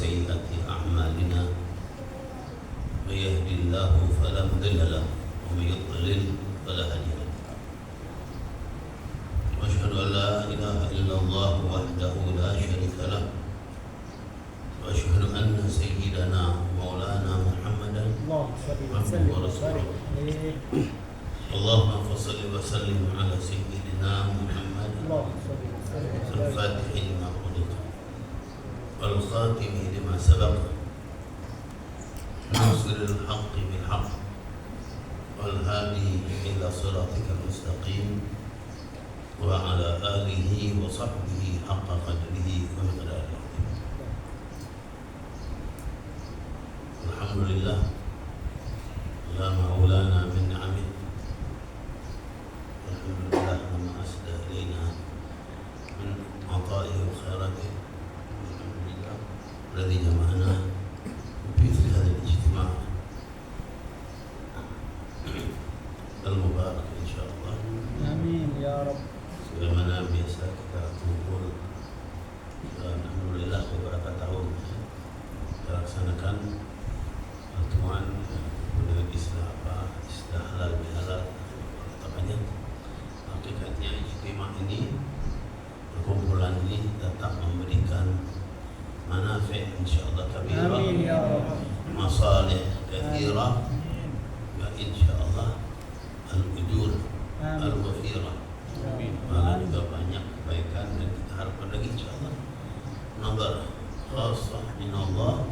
سيئات أعمالنا من يهد الله فلا مضل له ومن يضلل فلا هادي له وأشهد أن لا إله إلا الله وحده لا شريك له وأشهد أن سيدنا مولانا محمدا عبده ورسوله اللهم صل وسلم على سيدنا محمد الفاتح لما أغلق والخاتم لما سبق ناصر الحق بالحق والهادي إلى صراطك المستقيم وعلى آله وصحبه حق قدره ومقداره. الحمد لله لا مولانا من نعمه، والحمد لله لما أسدى إلينا من عطائه وخيراته. الحمد لله الذي جمعنا في مثل هذا الاجتماع المبارك إن شاء الله. آمين يا رب. Sebagaimana biasa kita kumpul, alhamdulillah beberapa tahun kita laksanakan pertemuan dengan istilah halal bihalal atau banyak. Hakikatnya ijtima ini, perkumpulan ini tetap memberikan manafi' insyaallah kabirah, Amin ya Rabb. masalih kathirah, wa insyaallah al-ujur al-wafirah. Malah juga banyak kebaikan dan kita harapkan lagi insyaallah nazar khasah min Allah,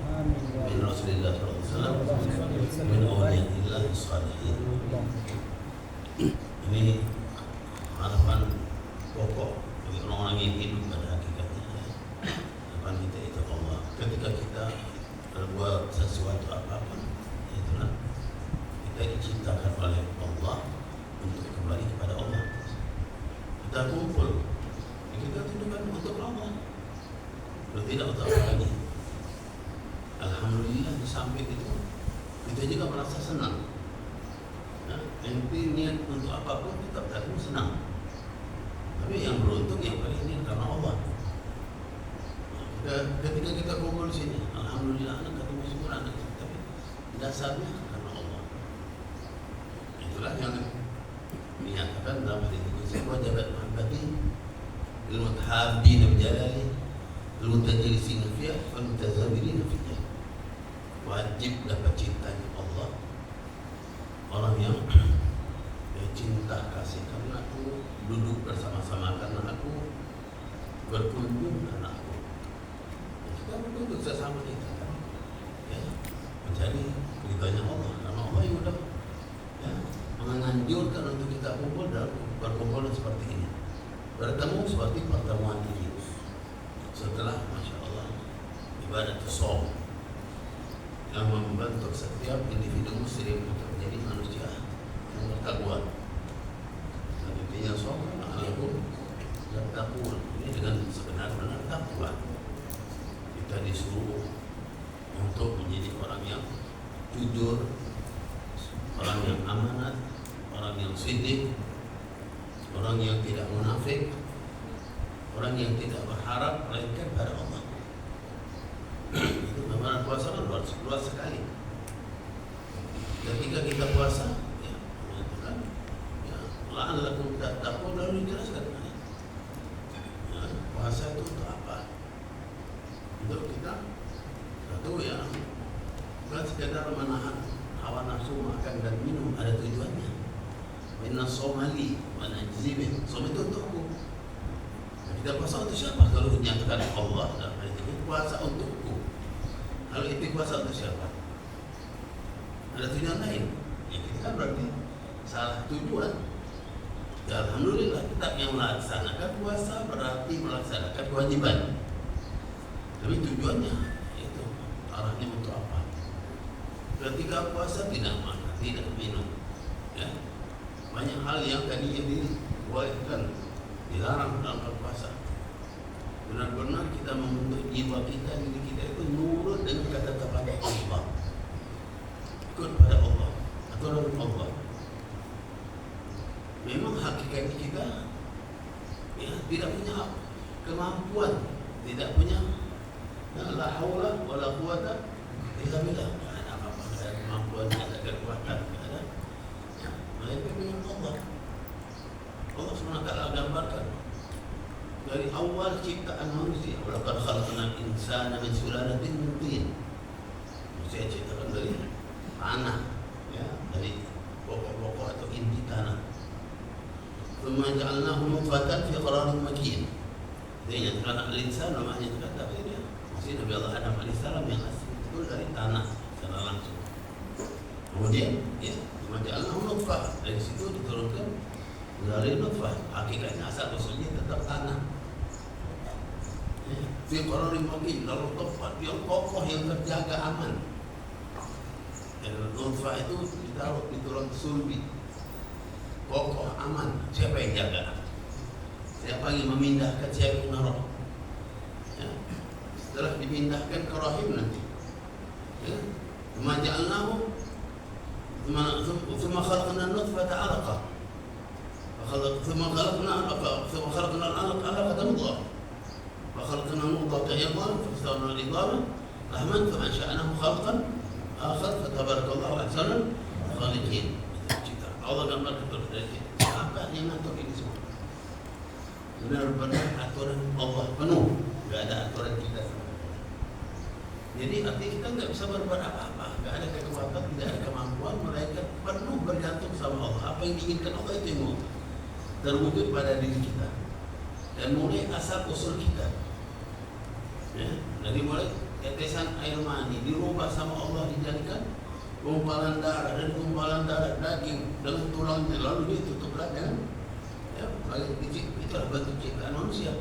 min Rasulullah sallallahu alaihi wasallam, min awliyaillah salihin. Ini harapan pokok bagi orang-orang yang hidup pada hakikatnya. Harapan kita itu Allah. Ketika kita berbuat sesuatu apapun, itulah kita diciptakan oleh Allah untuk kembali kepada Allah. Kita kumpul, kita tujukan untuk Allah, tidak untuk apa lagi. Alhamdulillah di samping itu kita juga merasa senang. Nanti niat untuk apapun tetap tadi senang. Tapi yang beruntung yang kali ini karena Allah. Ketika kita kumpul di sini, alhamdulillah anak ketemu semua anak, tapi dasarnya karena Allah. Itulah yang dinyatakan dalam hadis qudsi, wajabat mahabbati lil mutahabbina bijalali lil mutajalisina fiha wal mutazawirina fiha. Wajib dapat cintanya Allah orang yang cinta kasih karena aku, duduk bersama-sama karena aku, berkunjung karena aku. Kita duduk sesama kita kan, ya, mencari ridhonya Allah karena Allah yang udah ya menganjurkan untuk kita kumpul dalam perkumpulan seperti ini, bertemu seperti pertemuan ini. Setelah Masya Allah ibadah shaum yang membentuk setiap individu muslim untuk menjadi manusia yang bertakwa. Dan intinya shaum alaikum bertakwa. Ini dengan sebenar-benar takwa. Kita disuruh untuk menjadi orang yang jujur, orang yang amanat, orang yang siddiq, orang yang tidak munafik, orang yang tidak berharap melainkan pada Allah. Itu gambaran puasa kan luas sekali. Ketika kita puasa, ya, menyatakan, ya, la'allakum tattaqun, lalu dijelaskan. Ya, puasa itu untuk apa? Untuk kita satu ya, bukan sekedar menahan hawa nafsu makan dan minum, ada tujuannya. Inna somali wa najzibih. Som itu untukku. Kita puasa untuk siapa? Kalau dinyatakan Allah dalam hadis ini, puasa untukku. Kalau itu puasa untuk siapa? Ada tujuan lain. Ya kita kan berarti salah tujuan. Ya, alhamdulillah kita yang melaksanakan puasa berarti melaksanakan kewajiban. Tapi tujuannya itu arahnya untuk apa? Ketika puasa tidak makan, tidak minum, ya. Banyak hal yang tadinya dibolehkan, dilarang dalam berpuasa. Benar-benar kita membentuk jiwa kita, diri kita itu nurut dengan kata kepada Allah, ikut pada Allah, aturan Allah. Memang hakikatnya kita ya tidak punya kemampuan, tidak punya la haula wala quwata illa billah. Tidak ada apa-apa, tidak ada kemampuan, tidak ada kekuatan, tidak ada. Ya, melainkan dengan Allah. Allah SWT gambarkan dari awal ciptaan manusia. Walaqad khalaqnal insana min sulalatin min tin. Saya ciptakan dari tanah, ya, dari pokok-pokok atau inti tanah. Tsumma ja'alnahu nutfatan fi qararin makin. Dia anak al-insan namanya kata dia. Masih Nabi Allah Adam alaihissalam yang asli itu dari tanah secara langsung. Kemudian, ya, tsumma ja'alnahu nutfah. Dari situ diturunkan dari nutfah. Hakikatnya asal usulnya tetap tanah. Fi qararin makin, lalu tempat yang kokoh yang terjaga aman. Nutfah itu ditaruh di tulang sulbi, kokoh aman. Siapa yang jaga? Siapa yang memindahkan? Siapa yang naruh? Ya. Setelah dipindahkan ke rahim nanti, ya. Tsumma ja'alnahu tsumma khalaqna an-nutfata 'alaqah. Tsumma khalaqna al-'alaqata mudghah. Wa khalaqna al-mudghata 'idhaman, fasawna al-'idhama lahman, fa ansha'nahu khalqan akhar, fatabarakallahu ahsanul khaliqin. Allah gambar betul dari apa yang ngatur ini semua. Benar-benar aturan Allah penuh, nggak ada aturan kita. Jadi artinya kita nggak bisa berbuat apa-apa, nggak ada kekuatan, tidak ada kemampuan, melainkan penuh bergantung sama Allah. Apa yang diinginkan Allah itu yang mau terwujud pada diri kita dan mulai asal usul kita. Ya, dari mulai tetesan air mani dirubah sama Allah, dijadikan gumpalan darah, dan gumpalan darah daging dengan tulangnya, lalu ditutuplah dengan, ya, itulah bentuk ciptaan manusia.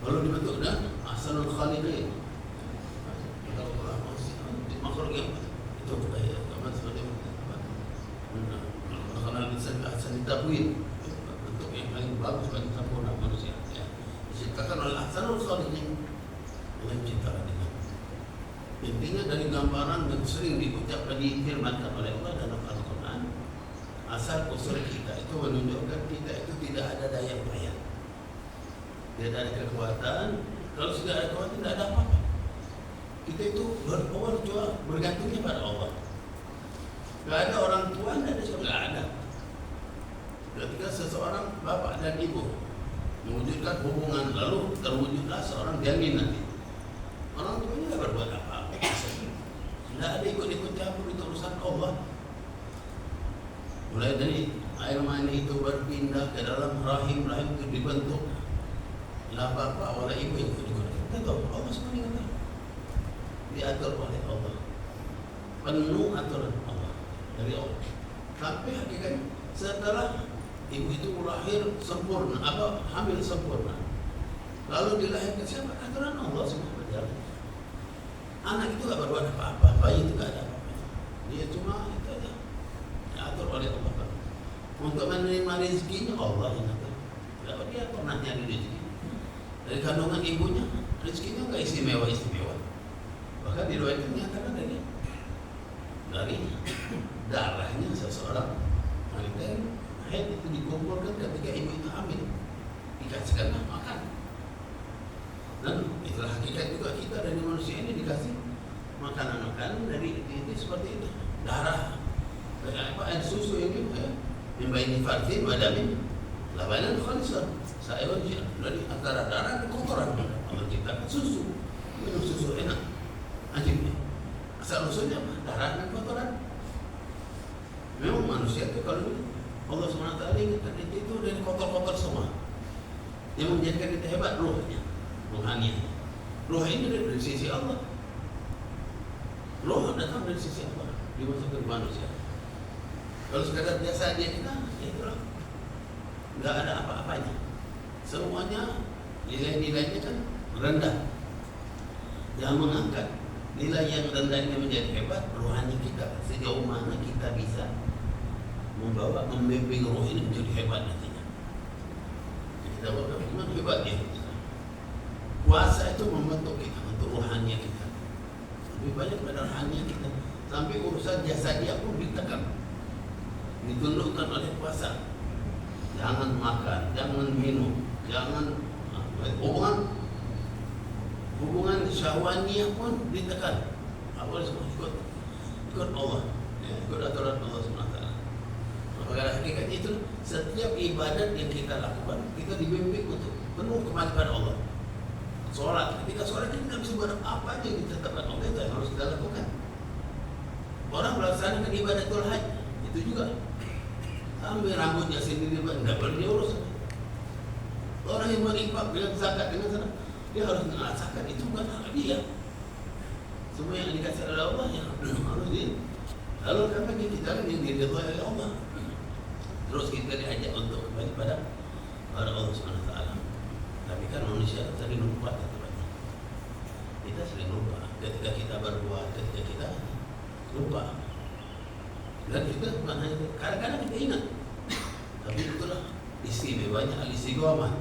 Lalu dibentuk dan ahsanul khaliqin. Makhluk yang itu apa seperti kalau bisa ahsan takwin, bentuk yang paling bagus, paling sempurna manusia, ya. Diciptakan oleh ahsanul khaliqin dengan ciptaan ini. Intinya dari gambaran yang sering diucapkan, difirmankan oleh Allah dalam Al-Quran, asal usul kita itu menunjukkan kita itu tidak ada daya upaya, tidak ada kekuatan. Kalau sudah ada kekuatan, tidak ada apa-apa. Kita itu bergantungnya pada Allah. Tidak ada orang tua, tidak ada siapa, tidak ada. Ketika seseorang bapak dan ibu mewujudkan hubungan, lalu terwujudlah seorang janin nanti. Orang tuanya tidak berbuat apa-apa. Tidak ada ikut-ikut campur itu urusan Allah. Mulai dari air mani itu berpindah ke dalam rahim itu dibentuk. La bapak wala ibu yang ikut-ikut. Kita tahu Allah semuanya diatur oleh Allah. Penuh aturan Allah dari Allah. Sampai hakikat setelah ibu itu lahir sempurna, hamil sempurna, lalu dilahirkan siapa? Aturan Allah semua berjalan. Anak itu gak berbuat apa-apa, bayi itu gak ada apa-apa. Dia cuma itu aja diatur oleh Allah. Untuk menerima rezekinya Allah yang atur. Kalau dia pernah nyari rezeki dari kandungan ibunya, rezekinya gak istimewa. Bahkan diriwayatkan nyatakan dari darahnya seseorang wanita yang haid itu dikumpulkan ketika ibu itu hamil, dikasihkan makan. Dan itulah hakikat juga kita dari manusia ini dikasih makanan-makanan dari ini seperti itu. Darah, air susu ini, min baini farthin wa damin labanan khalisan. Saya dari antara darah dan kotoran. Allah ciptakan susu, minum susu enak, ajibnya. Asal usulnya darah dan kotoran. Memang manusia itu kalau Allah SWT ingatkan itu dari kotor-kotor semua. Yang menjadikan kita hebat ruhnya. Ruhaniah. Ruh ini dari sisi Allah. Ruh datang dari sisi Allah, dimasukkan ke manusia. Kalau sekadar biasa dia kita, ya itulah, nggak ada apa-apanya. Semuanya nilai-nilainya kan rendah. Jangan mengangkat nilai yang rendah ini menjadi hebat. Ruhani kita, sejauh mana kita bisa membimbing ruh ini menjadi hebat nantinya. Kita bagaimana hebatnya. Puasa itu membentuk kita untuk rohaniah kita. Lebih banyak pada rohaniah kita. Sampai urusan jasadiah pun ditekan, ditundukkan oleh puasa. Jangan makan, jangan minum, jangan hubungan syahwaniyah pun ditekan. Apa boleh semua ikut Allah, ya, ikut aturan Allah SWT. Maka hakikatnya itu setiap ibadat yang kita lakukan kita dibimbing untuk penuh kepada Allah. Sholat, ketika sholat kita tidak bisa buat apa aja yang ditetapkan Allah itu yang harus kita lakukan. Orang melaksanakan ibadatul haji itu juga sampai rambutnya sendiri tidak boleh diurus. Orang yang berinfak dengan zakat dengan sana dia harus merasakan itu bukan hak dia. Semua yang dikasih oleh Allah yang harus dia. Lalu karena kita yang diridhai oleh Allah, terus kita diajak untuk kembali pada Allah SWT. Tapi kan manusia sering lupa teman-teman. Kita sering lupa ketika kita berbuat, ketika kita lupa. Dan kita bukan hanya kadang-kadang kita ingat, tapi itulah istimewanya al-istiqomah.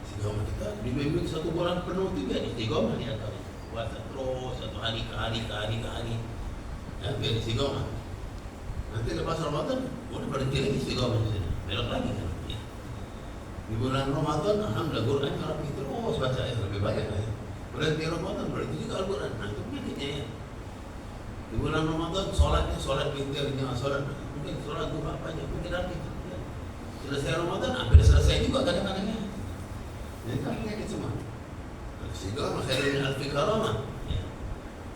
Istiqomah kita dibimbing 1 bulan penuh juga istiqomah di antara puasa terus satu hari ke hari ya biar istiqomah. Nanti lepas Ramadan udah berhenti lagi istiqomah di sini, belok lagi kan ya. Di bulan Ramadan alhamdulillah Quran rapi terus baca ya lebih banyak ya. Berhenti Ramadan berhenti juga Al-Quran. Nah itu penyakitnya ya. Di bulan Ramadan sholat witirnya, sholat mungkin sholat duha apa aja mungkin rapi ya. Selesai Ramadan hampir selesai juga kadang-kadang ya. Jadi kan penyakit semua. Istiqomah khairin alfi karamah. Ya.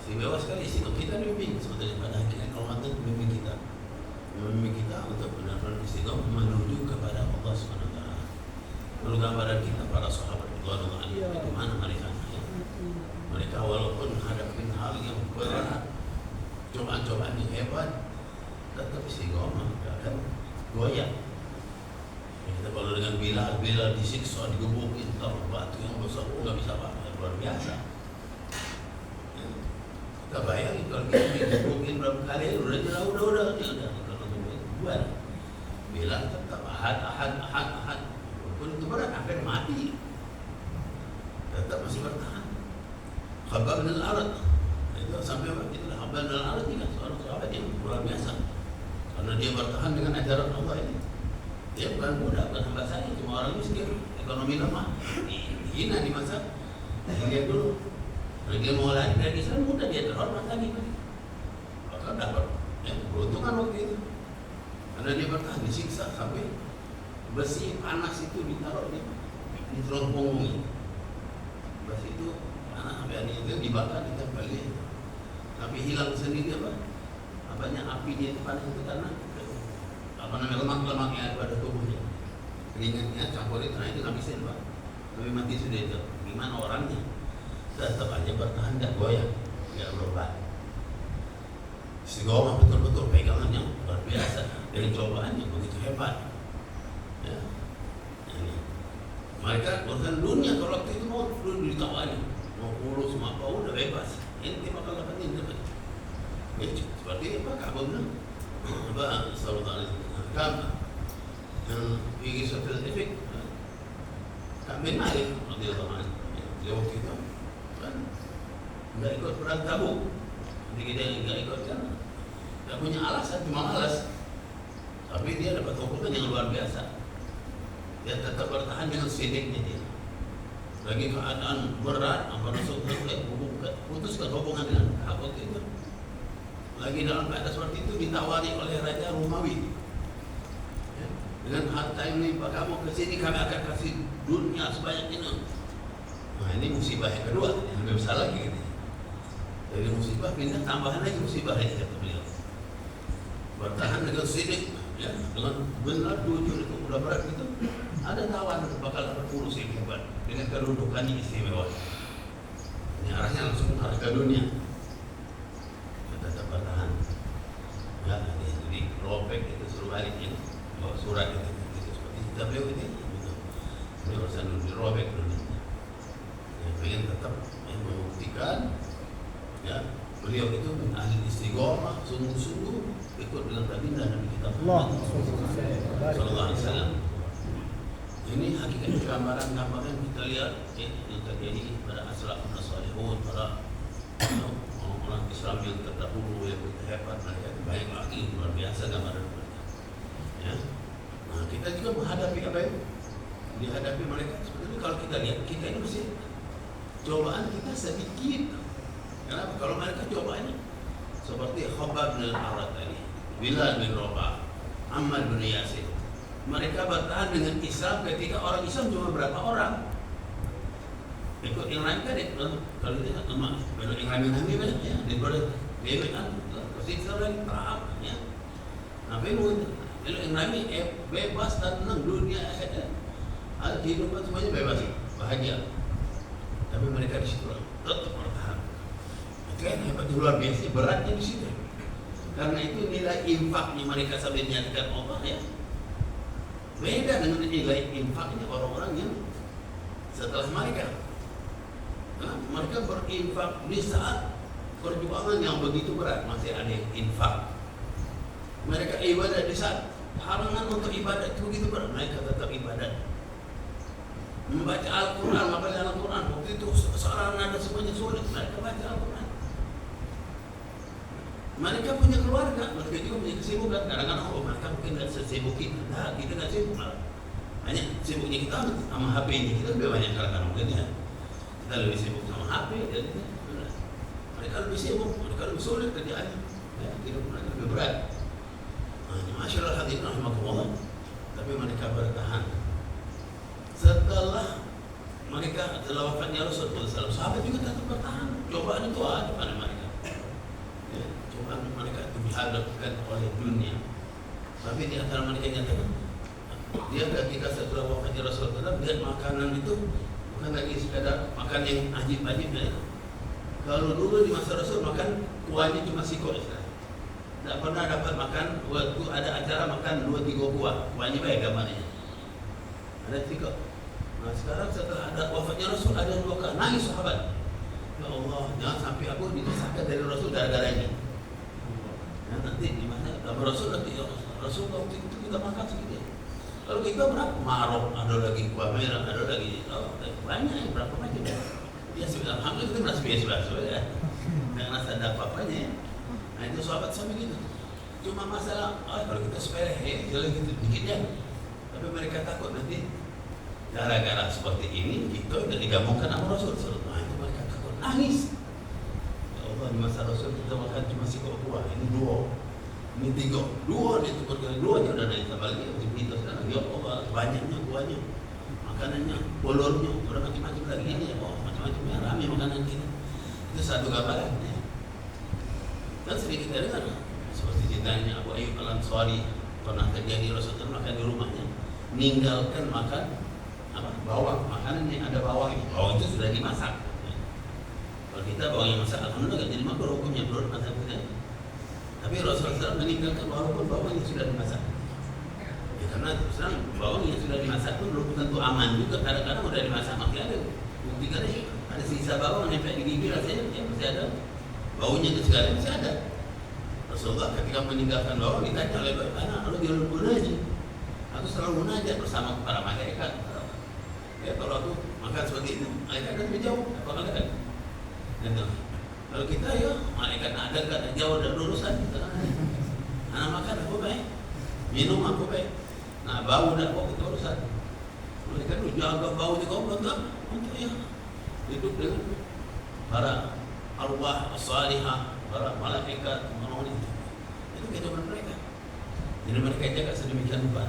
Istimewa sekali istiqomah kita dibimbing sebetulnya pada akhirnya Ramadan membimbing kita untuk benar-benar istiqomah menuju kepada Allah SWT. Lalu gambaran kita para sahabat radhiyallahu anhum bagaimana mereka ya. Mereka walaupun hadapin hal yang berat, cobaan-cobaan yang hebat, tetap istiqomah, tidak akan goyah. Kita kalau dengan Bilal disiksa, digebukin, taruh batu yang besar, nggak bisa apa-apa, luar biasa. Ya. Kita bayangin kalau kita digebukin berapa kali, udah, buat. Bilal tetap ahad. Walaupun itu berat, hampir mati, tetap masih bertahan. Khabbab bin al-Arat, itu sampai waktu itu Khabbab bin al-Arat juga seorang sahabat yang luar biasa, karena dia bertahan dengan ajaran Allah ini. Dia bukan muda, bukan hamba saya, cuma orang miskin, ekonomi lemah, hina di masa dia dulu. Kalau dia mau lari dari Islam muda, dia terhormat lagi. Maka dapat keuntungan waktu itu. Karena dia bertahan disiksa sampai besi panas itu ditaruh di tulang punggung. Besi itu panas sampai itu dibakar, ditempel dia. Tapi hilang sendiri apanya apinya itu panas itu karena lemak-lemak yang ada pada tubuhnya, keringatnya campur itu, nah itu ngabisin Pak. Tapi mati sudah itu. Gimana orangnya? Tetap aja bertahan, tidak goyah, tidak berubah. Istiqomah betul-betul pegangannya luar biasa dari cobaan yang begitu hebat. Ya. Ini. Mereka urusan dunia kalau waktu itu mau dulu ditawari, mau kurus, mau apa udah bebas. Ini dia bakal dapat ini. Ya, seperti apa kabelnya? Apa sallallahu agama yang ingin suatu efek Ka'b Malik radhiyallahu anhu dia waktu itu kan nggak ikut perang Tabuk. Jadi dia nggak ikut kan nggak punya alasan, cuma malas, tapi dia dapat hukuman yang luar biasa. Dia tetap bertahan dengan sidiknya dia. Lagi keadaan berat, apa masuk putuskan hubungan dengan Ka'b itu. Lagi dalam keadaan seperti itu ditawari oleh Raja Romawi. Ya, dengan harta ini Pak kamu ke sini kami akan kasih dunia sebanyak ini. Nah ini musibah yang kedua yang lebih besar lagi gitu. Jadi musibah pindah tambahan lagi musibah lagi kata beliau. Bertahan dengan sidik, ya, dengan benar jujur itu udah berat gitu. Ada tawaran bakal dapat kursi yang hebat dengan kedudukannya istimewa. Ini arahnya langsung arah ke dunia. Tetap bertahan. Ya, jadi robek itu suruh balik ini, bawa surat itu seperti itu. Beliau ini, beliau harus dirobek dulu. Ya, pengen tetap membuktikan, ya, beliau itu ahli istiqomah, sungguh-sungguh ikut dengan baginda Nabi kita Muhammad Sallallahu Alaihi Wasallam. Ini hakikat gambaran-gambaran kita lihat yang terjadi pada as-salafun as-salihun, para orang Islam yang terdahulu yang hebat, mereka baik lagi, luar biasa gambaran mereka. Ya. Nah kita juga menghadapi apa yang dihadapi mereka. Sebetulnya kalau kita lihat kita ini mesti cobaan kita sedikit. Kenapa? Kalau mereka cobaannya seperti Khabbab bin al-Arat tadi, Bilal bin Rabah, Ammar bin Yasir. Mereka bertahan dengan Islam ketika orang Islam cuma berapa orang. Ikut yang lain kan, kalau dia yang lain banyak ya, daripada dia kan, pasti Islam lagi perang ya. Nah, yang lain bebas dan tenang dunia akhirat. Kehidupan semuanya bebas, bahagia. Tapi mereka di situ tetap bertahan. Kan hebat luar biasa, beratnya di situ. Karena itu nilai infaknya mereka sampai dinyatakan Allah ya. Beda dengan nilai infaknya orang-orang yang setelah mereka. Nah, mereka berinfak di saat perjuangan yang begitu berat, masih ada yang infak. Mereka ibadah di saat halangan untuk ibadah itu begitu berat, mereka tetap ibadah. Membaca Al-Quran, membaca Al-Quran, waktu itu seorang nada semuanya sulit, mereka baca Al-Quran. Mereka punya keluarga, mereka juga punya kesibukan. Kadang-kadang mereka mungkin tidak sesibuk kita. Nah, kita tidak sibuk malah. Hanya sibuknya kita sama HP-nya. Kita lebih banyak kadang-kadang mungkin ya. Kita lebih sibuk sama HP. Jadi, mereka lebih sibuk, mereka lebih sulit kerjaannya. Ya, hidup mereka lebih berat. Masyaallah hadirin rahimakumullah. Tapi mereka bertahan. Setelah mereka telah wafatnya Rasulullah SAW, sahabat juga tetap bertahan. Cobaan itu ada pada mereka. Ya, cobaan mereka itu dihadapkan oleh dunia. Tapi di antara mereka nyatakan, dia ketika setelah wafatnya Rasulullah SAW, lihat makanan itu bukan lagi sekadar makan yang ajib-ajib ya. Kalau dulu di masa Rasul makan kuahnya cuma siko ya. Tidak pernah dapat makan waktu ada acara makan 2-3 kuah. Kuahnya baik gambarnya. Ada siko. Nah sekarang setelah ada wafatnya Rasul ada 2 kali nangis sahabat. Ya Allah, jangan sampai aku dipisahkan dari Rasul gara-gara ini. Ya, nanti di mana sama Rasul nanti ya Rasul waktu itu kita makan segitu. Kalau kita berapa? Marok, ada lagi kuah merah, ada lagi banyak ya, berapa macam ya. Ya sebenarnya alhamdulillah kita merasa biasa ya. Jangan rasa ada apa-apanya ya. Nah itu sahabat sama gitu. Cuma masalah kalau kita sepele jalan gitu dikit ya. Tapi mereka takut nanti gara-gara seperti ini kita udah digabungkan sama Rasul. Nah itu mereka takut nangis. Ya Allah di masa Rasul kita makan cuma sikok kuah, ini 2, ini 3, 2 itu berkali 2 aja udah naik tambah lagi. Kita sekarang ya Allah banyaknya kuahnya, makanannya, bolornya, udah macam-macam lagi ini ya. Oh macam-macamnya ramai makanan kita. Itu satu gambaran ya. Dan sedikit kita dengar seperti ceritanya Abu Ayyub Al-Ansari pernah terjadi Rasulullah makan di rumahnya, meninggalkan makan bawang, makanan yang ada bawangnya. Bawang itu sudah dimasak. Ya. Kalau kita bawang yang masak, alhamdulillah nggak jadi makruh hukumnya menurut mazhab kita. Tapi Rasulullah SAW meninggalkan walaupun bawang yang sudah dimasak. Ya, karena sekarang bawang yang sudah dimasak pun belum tentu aman juga. Kadang-kadang udah dimasak masih ada. Buktikan ada sisa bawang yang nempel di gigi rasanya ya masih ada. Baunya itu sekali masih ada. Rasulullah ketika meninggalkan bawang ditanya oleh anak, lalu dia munajat. Aku selalu munajat bersama para malaikat. Ya kalau aku makan seperti itu, malaikat akan menjauh. Apa malaikat? Kalau kita ya malaikat ada kan jauh dari urusan kita. Anak makan aku baik, minum aku baik. Nah bau dah kok kita urusan. Malaikat itu jaga bau juga untuk ya hidup dengan para arwah as-salihah, para malaikat, orang-orang itu kehidupan mereka. Jadi mereka jaga sedemikian rupa.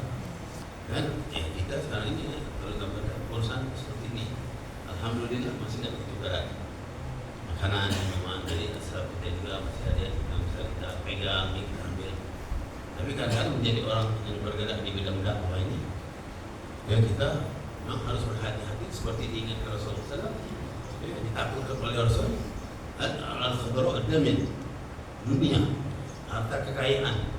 Dan kita sekarang ini kalau dapat urusan seperti ini, alhamdulillah masih tidak begitu berat. Makanan minuman dari asal kita juga masih ada yang bisa kita pegang, kita ambil. Tapi kadang-kadang menjadi orang yang bergerak di bidang dakwah ini, ya kita memang harus berhati-hati seperti diingatkan Rasulullah SAW. Ya, ditakutkan oleh Rasul. Al-khadra ad-damin, dunia, harta kekayaan,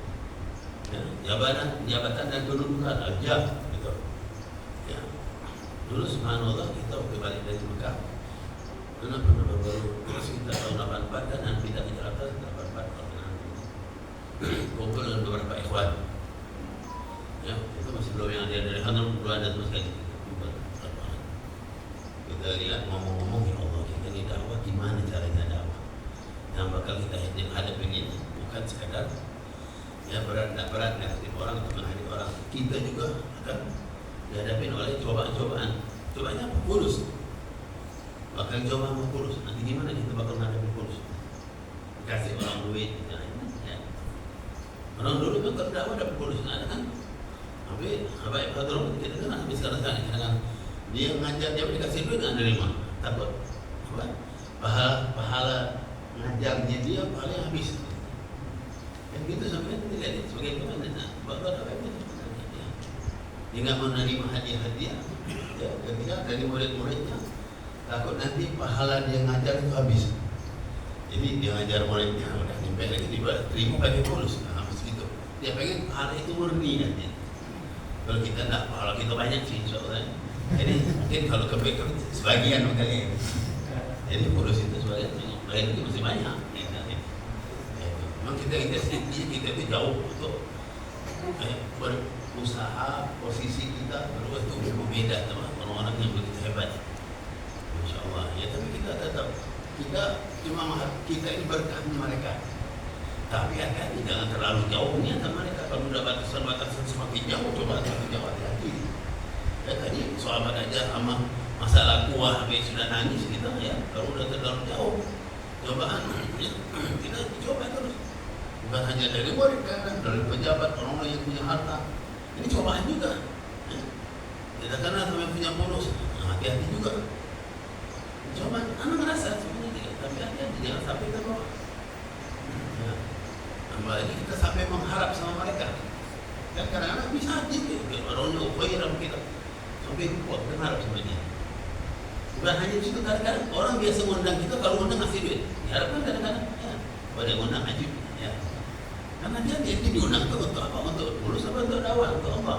ya, jabatan dan kedudukan, al-jah, gitu. Ya. Dulu subhanallah kita waktu balik dari Mekah, karena baru sekitar tahun 84 dan kita ke Jakarta 84 kumpul dengan beberapa ikhwan. Ya, itu masih belum yang ada dari Hanum, belum ada terus sekali. Kita lihat ngomong-ngomong ya Allah kita ini dakwah gimana caranya dakwah yang bakal kita hadapi ini bukan sekadar ya berat negatif orang atau menghadapi orang, kita juga akan dihadapi oleh cobaan-cobaan. Cobaannya apa? Fulus. bakal coba sama Polus. Nanti gimana kita bakal ngadepin Polus? Kasih orang duit, ya. Orang dulu kan kalau dakwah dapat Polus, ada kan? Tapi Habib Hadron kita kan habis sekarang kan dia ngajar dia dikasih duit nggak nerima, takut apa? Pahala ngajarnya dia paling habis. Yang gitu sampai dilihat sebagai gimana? Bapak apa itu? Dia nggak menerima hadiah-hadiah, ya, ketika dari murid-muridnya takut nanti pahala dia ngajar itu habis. Jadi dia ngajar muridnya udah nyampe lagi terima pakai Polus, nah gitu. Dia pengen pahala itu murni nanti. Kalau kita enggak, pahala kita banyak sih insyaallah. Jadi mungkin kalau kebaikan sebagian makanya. Jadi Polus itu sebagian, lain itu masih banyak. Memang kita itu jauh untuk berusaha, posisi kita berdua itu berbeda sama orang-orang yang begitu hebat. Insya Allah. Ya tapi kita tetap kita ini berkah mereka. Tapi hati-hati jangan terlalu jauh niatan mereka. Kalau udah batasan semakin jauh, coba semakin jauh hati-hati. Ya tadi sahabat aja sama masalah kuah habis sudah nangis kita ya. Kalau udah terlalu jauh, cobaan ya, kita coba terus. Bukan hanya dari murid kan, dari pejabat, orang-orang yang punya harta. Ini cobaan juga. Ya. Kita kenal sama yang punya Polus, nah, hati-hati juga. Cobaan, anak ngerasa sebenarnya, tapi hati-hati jangan sampai terbawa. Ya. Apalagi kita sampai mengharap sama mereka. Dan kadang-kadang bisa aja orangnya upaya kita sampai kuat berharap sama dia. Bukan hanya di situ, kadang-kadang orang biasa mengundang kita, kalau undang ngasih duit. Diharapkan kadang-kadang ya, pada undang aja ya. Karena dia diundang itu untuk apa? Untuk Polus apa untuk dakwah, untuk apa?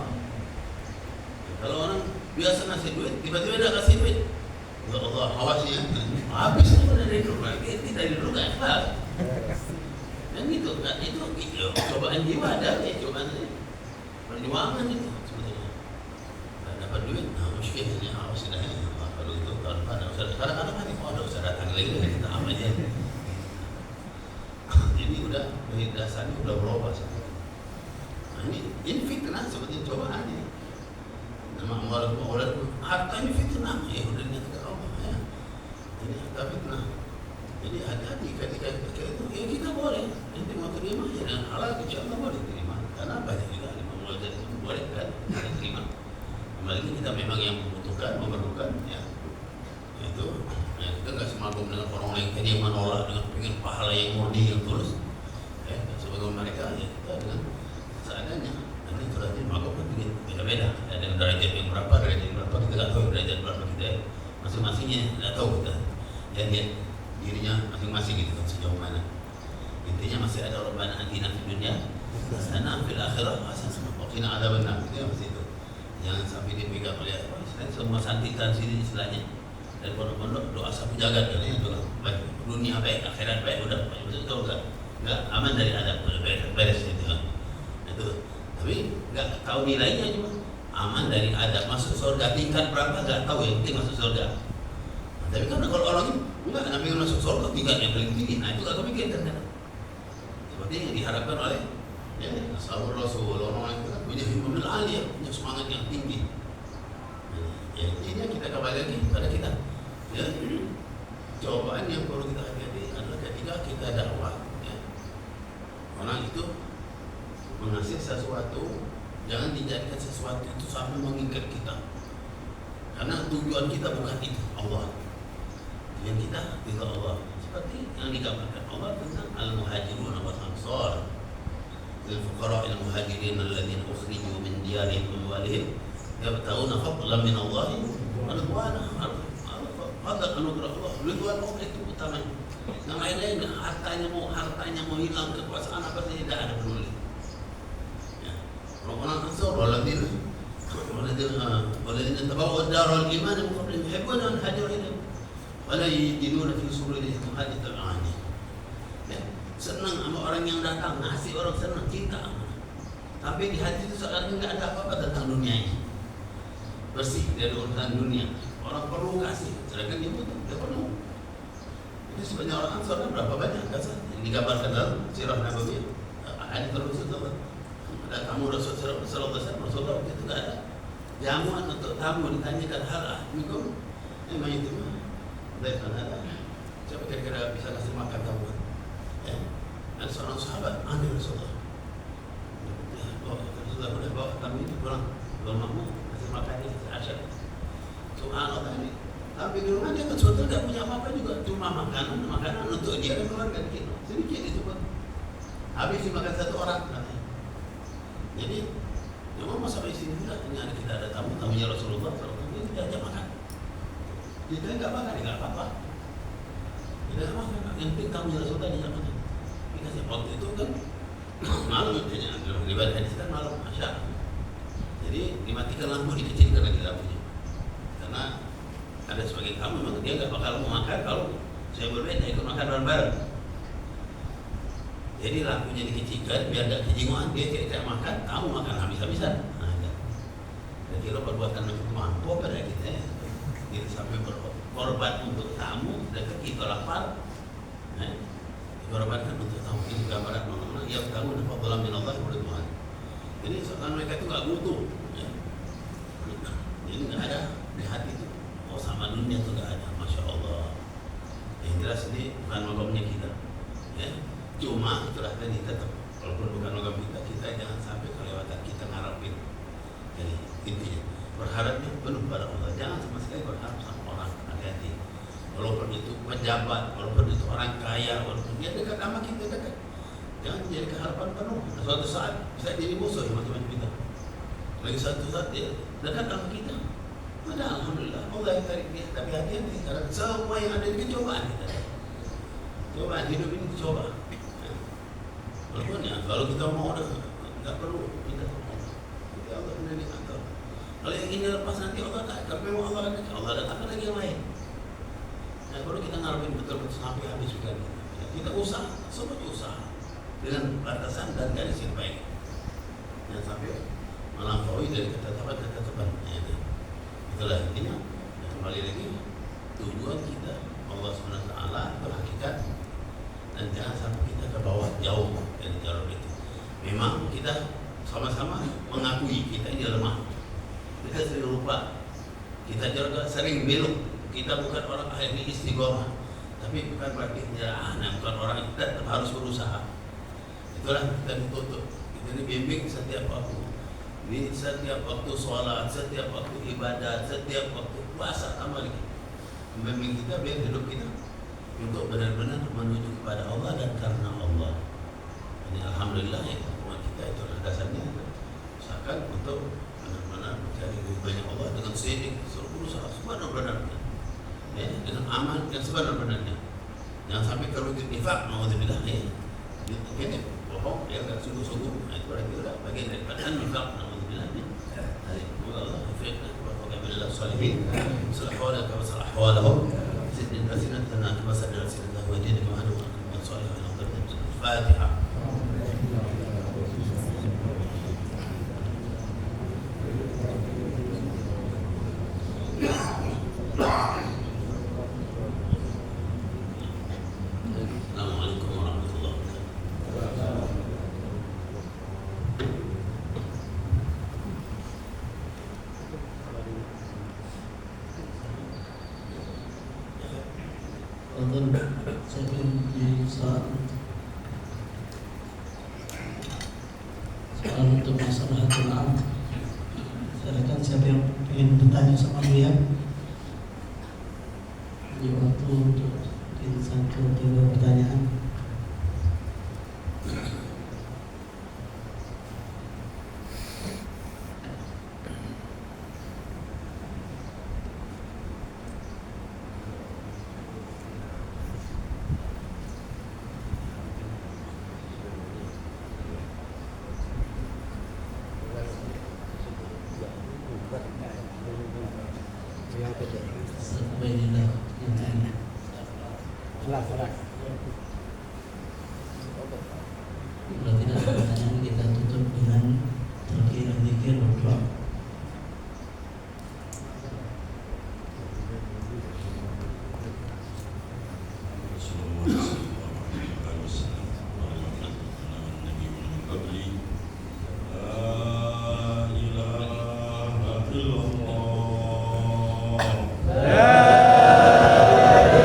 Ya, kalau orang biasa ngasih duit, tiba-tiba dia kasih duit. Untuk Allah hawasnya habis itu dari dulu, dari dulu kan ikhlas. Dan gitu kan itu cobaan jiwa ada ya, cobaan perjuangan itu sebetulnya. Kalau dapat duit, nah muskilnya awas dah ya. Kalau itu kalau ada usaha, kadang-kadang kan kalau ada usaha datang lagi kita aman aja. Jadi udah dari dasarnya udah berubah. Nah, ini fitnah sebetulnya cobaan ini. Nama Allah harta ini fitnah ya udah nyatakan Allah ya. Ini harta fitnah. Jadi hati-hati ketika itu ya kita boleh nanti mau terima ya dengan halal insyaAllah boleh terima karena banyak juga Imam Ghazali itu boleh kan kita terima. Apalagi kita memang yang membutuhkan memerlukan ya itu ya, kita nggak semagum dengan orang lain yang menolak dengan pengen pahala yang murni yang tulus ya sebagai mereka ya kita dengan seadanya nanti terjadi maka penting beda-beda ada derajat yang berapa kita nggak tahu derajat berapa kita masing-masingnya nggak tahu kita ya lihat dirinya masing-masing gitu kan sejauh mana. Intinya masih ada Rabbana atina fid dunya hasanah fil akhirah hasanah wa qina adzabannar. Itu masih itu. Jangan sampai dipegang oleh semua santikan sini istilahnya. Dari pondok-pondok doa sapu jagat kan ya doa baik dunia baik akhirat baik udah betul enggak aman dari adab beres itu kan. Itu. Tapi enggak tahu nilainya cuma aman dari adab masuk surga tingkat berapa enggak tahu yang penting masuk surga. Nah, tapi kan kalau orang ini enggak Nabi masuk surga tingkat yang paling tinggi. Nah itu agak mikir kan. Seperti yang diharapkan oleh ya sahabat Rasul orang yang punya himmah aliyah, punya semangat yang tinggi. Ya intinya kita kembali lagi pada kita. Ya, cobaan yang perlu kita hadapi adalah ketika kita dakwah. Ya. Orang itu mengasih sesuatu, jangan dijadikan sesuatu itu sampai mengikat kita. Karena tujuan kita bukan itu Allah. Tujuan kita itu Allah. Seperti yang digambarkan Allah tentang al-muhajirun wal ansar. Al-fuqara al-muhajirin alladziina ukhriju min diyarihim wa amwalihim yabtaguna fadlan min Allah wa ridwana. Ada anugerah Allah, ridwan Allah itu utama. Yang lain-lain hartanya mau hilang, kekuasaan apa saja tidak ada peduli. Ya. Orang-orang Ansar waladina tabawwa'u ad-dara al-iman min qablihim yuhibbuna an hajaru ilaihim wa la yajiduna fi sudurihim hajatan 'anhum. Ya. Senang sama orang yang datang, ngasih orang senang, cinta. Tapi di hati itu sekarang tidak ada apa-apa tentang dunia ini. Bersih dari urusan dunia. Orang perlu kasih, sedangkan dia butuh, dia penuh. Itu sebenarnya orang Ansar berapa banyak kasih yang digambarkan dalam sirah Nabawiyah. Ada terus itu, ada tamu Rasulullah Rasulullah itu tidak ada jamuan untuk tamu ditanyakan hal minum, memang itu Dari mana? Siapa kira-kira bisa kasih makan kamu? Ya, ada seorang sahabat, ambil Rasulullah. Rasulullah udah bawa kami itu pulang makmum, kasih makan ini, asyik. Subhanallah ini. Tapi di rumah dia kan sebetulnya tidak punya apa-apa juga, cuma makanan untuk dia dan keluarga dikit, sedikit itu pun. Habis dimakan satu orang katanya. Jadi, memang sampai sini juga, ini kita ada tamunya Rasulullah, ini tidak aja makan. Kita nggak makan, nggak apa-apa. Kita nggak makan, yang penting tamunya Rasulullah dia makan. Dikasih waktu itu kan malam intinya, riwayat hadis kan malam Asya. Jadi dimatikan lampu, dikecilkan lagi lampunya. Karena ada sebagian kamu memang dia nggak bakal mau makan kalau saya berbeda ikut makan bareng-bareng. Jadi lampunya dikecilkan biar tidak kejinguan, dia tidak makan, kamu makan habis-habisan. Nah, jadi lo perbuatan mampu pada kita ya. Kita sampai berkorban untuk tamu dan kita lapar. Dikorbankan untuk tamu. Ini gambaran orang-orang yang tahu dan fadlan min Allah kepada Tuhan. Jadi seorang mereka itu nggak butuh. Ya. Jadi nggak ada di hati itu. Oh sama dunia itu nggak ada, masya Allah. Yang jelas ini bukan logamnya kita. Ya. Cuma itulah tadi tetap walaupun bukan logam kita jangan sampai kelewatan kita ngarepin. Jadi intinya berharapnya penuh pada Allah. Jangan sama sekali berharap sama orang. Hati-hati. Walaupun itu pejabat, walaupun itu orang kaya, walaupun dia dekat sama kita dekat. Jangan jadi keharapan penuh. Suatu saat bisa jadi musuh macam-macam kita. Lagi satu saat dia dekat sama kita. Padahal alhamdulillah Allah yang tarik dia. Tapi hati-hati karena semua yang ada ini cobaan kita. Cobaan hidup ini dicoba. Walaupun ya kalau kita mau udah nggak perlu kita tolong. Jadi Allah menjadi kantor. Kalau yang ini lepas nanti Allah tak. Kalau memang Allah datangkan lagi yang lain. Nah, kalau kita ngarepin betul-betul sampai habis juga kita usaha, semua usaha dengan batasan dan garis yang baik. Jangan sampai melampaui dari ketetapan. Itulah intinya. Dan kembali lagi tujuan kita Allah SWT berhakikat dan jangan sampai kita ke bawah jauh dari jalur itu. Memang kita sama-sama mengakui kita ini lemah. Kita sering lupa. Kita juga sering belok. Kita bukan orang ahli istiqomah, tapi bukan berarti menyerah. Bukan orang yang tetap harus berusaha. Itulah kita dituntut. Kita dibimbing setiap waktu. Di setiap waktu sholat, setiap waktu ibadah, setiap waktu puasa tambah lagi. Membimbing kita biar hidup kita untuk benar-benar menuju kepada Allah dan karena Allah. Ini alhamdulillah ya hubungan kita itu dasarnya. Usahakan untuk benar-benar mencari ridhonya Allah dengan sidik, seluruh berusaha sebenar-benarnya. Ya, dengan aman yang sebenar-benarnya. Jangan sampai terwujud nifaq, naudzubillah ya. Ini bohong, ya enggak sungguh-sungguh. Nah, itu berarti sudah bagian daripada nifaq, naudzubillah ya. Semoga Allah yaufiqna wa yuwaffiqna sholihin. Sallallahu alaihi wa sallam. Sidna sinatana kama sadara sinatana wa dinna kama hadu wa sholihin. Al-Fatihah. Saya ingin soal untuk masalah maaf. Silakan siapa yang ingin bertanya sama dia. Di waktu untuk satu atau dua pertanyaan. Kalau tidak ada pertanyaan kita tutup dengan talqin dzikir wa doa. La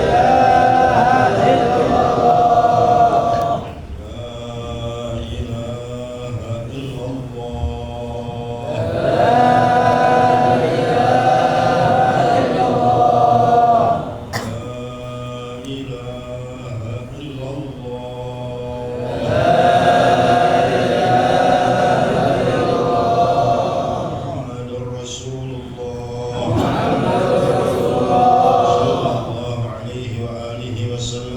إلا الله محمد رسول الله صلى الله عليه وآله وسلم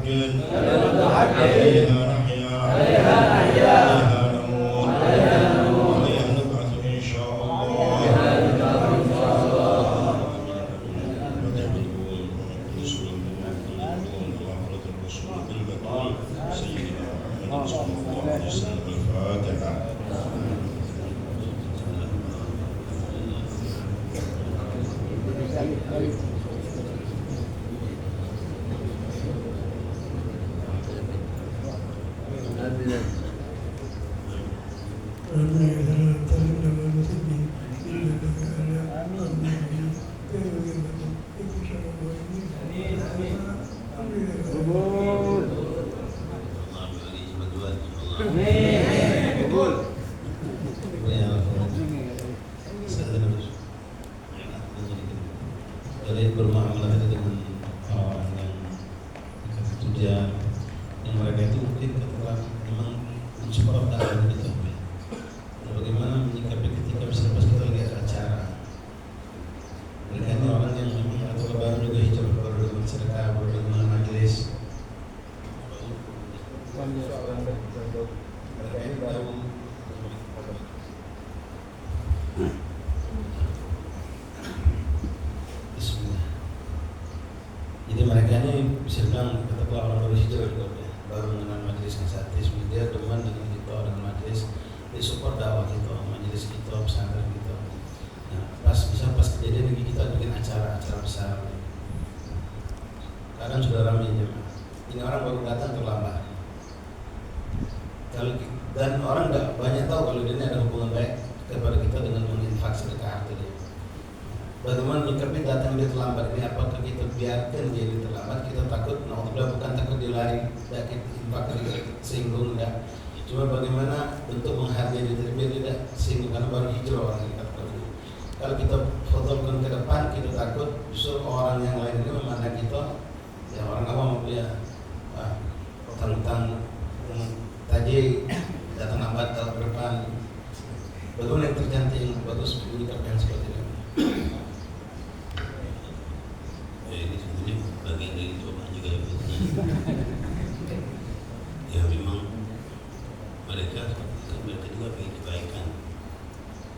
كلمة حق عليها نحيا عليها نموت عليها نبعث إن شاء الله سيدنا محمد صلى الله عليه وسلم الفاتحة Kalian bermuamalah dengan orang yang dikasih tujuan yang mereka itu mungkin telah memang mensupport dakwah itu. Bagaimana menyikapi ketika misalnya pas kita lagi ada acara, mereka ini orang yang memang atau baru juga hijau, baru dengan sedekah, baru dengan majelis. Bismillah. Jadi mereka ini bisa bilang katakanlah orang baru hijrah juga ya, baru mengenal majelis kasatis, dia teman dengan kita dengan majelis, dia support dakwah kita, majelis kita, pesantren kita. Nah, pas kejadian lagi kita bikin acara besar. Kadang sudah ramai jemaah. Ini orang baru datang terlambat. Dan orang nggak banyak tahu kalau dia ini ada hubungan baik kepada kita dengan menginfak sedekah harta dia. Bagaimana menyikapi datang dia terlambat ini? Apakah kita biarkan dia terlambat? Kita takut, bukan takut dia lari, tidak kita infak dia singgung, tidak. Cuma bagaimana untuk menghargai dia biar tidak singgung karena baru hijrah orang kita. Kalau kita fotokan ke depan, kita takut justru orang yang lain ini memandang kita, ya orang awam dia utang-utang taji datang lambat tahun ke depan. Bagaimana yang tercantik yang bagus menyikapi seperti ini? Ini sebenarnya bagian dari coba juga ya memang mereka juga ingin kebaikan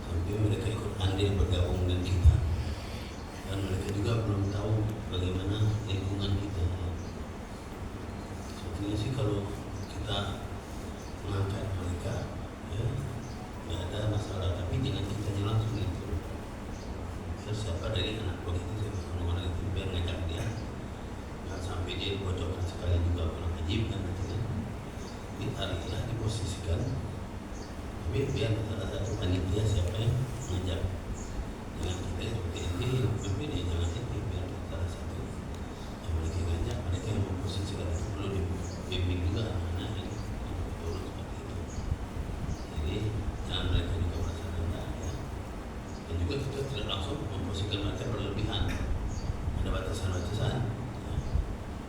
sampai mereka ikut andil bergabung dengan kita dan mereka juga belum tahu bagaimana lingkungan kita. Sebetulnya sih kalau kita mengangkat mereka ya nggak ada masalah, tapi jangan kita langsung itu siapa dari anak begitu orang itu biar ngajak dia nggak sampai dia bocorkan sekali juga orang ajib kan gitu kan, ditariklah diposisikan tapi biar ada satu panitia siapa yang ngajak dengan kita seperti ini tapi dia jangan itu biar kita ada satu yang mereka ngajak, mereka yang memposisikan itu perlu dibimbing juga anak yang betul seperti itu. Jadi jangan mereka juga merasa rendah ya. Dan juga kita tidak langsung memposisikan mereka berlebihan, ada batasan-batasan ya.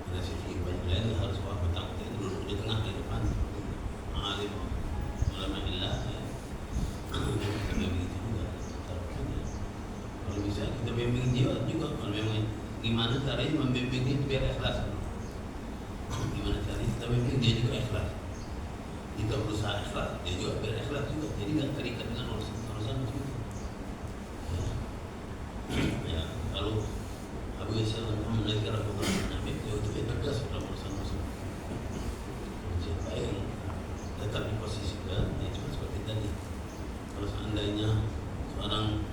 Ada sisi banyak lain harus bertanggung jawab dulu di tengah di depan alim ulama illah ya. Kita begitu juga kalau bisa kita bimbing dia juga kalau memang gimana caranya membimbing dia biar ikhlas, gimana caranya kita bimbing dia juga ikhlas, kita berusaha ikhlas dia juga biar ikhlas juga, jadi nggak terikat dengan urusan itu. Ya, kalau Abu Isa menaikkan Al-Quran Nabi itu tegas dalam urusan-urusan. Siapa yang tetap diposisikan, ya cuma seperti tadi. Kalau seandainya seorang